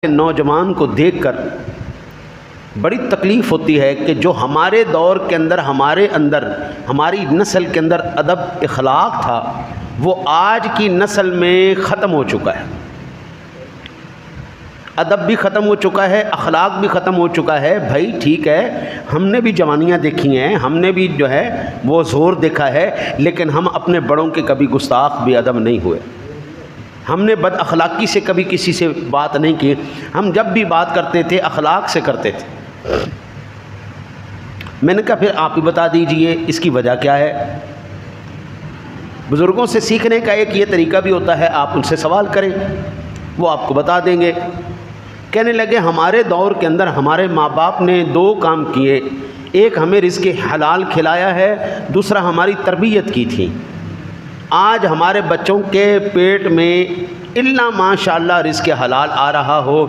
नौजवान को देखकर बड़ी तकलीफ़ होती है कि जो हमारे दौर के अंदर हमारी नस्ल के अंदर अदब इखलाक था वो आज की नस्ल में ख़त्म हो चुका है। अदब भी ख़त्म हो चुका है, अखलाक भी ख़त्म हो चुका है। भाई ठीक है, हमने भी जवानियाँ देखी हैं, हमने भी जो है वो ज़ोर देखा है, लेकिन हम अपने बड़ों के कभी गुस्ताख बेअदब नहीं हुए। हमने बद अखलाक़ी से कभी किसी से बात नहीं की। हम जब भी बात करते थे अखलाक से करते थे। मैंने कहा फिर आप ही बता दीजिए इसकी वजह क्या है। बुज़ुर्गों से सीखने का एक ये तरीका भी होता है, आप उनसे सवाल करें, वो आपको बता देंगे। कहने लगे हमारे दौर के अंदर हमारे माँ बाप ने दो काम किए, एक हमें रिज़्क़ हलाल खिलाया है, दूसरा हमारी तरबियत की थी। आज हमारे बच्चों के पेट में इल्ला माशाअल्लाह रिज़्क़ हलाल आ रहा हो,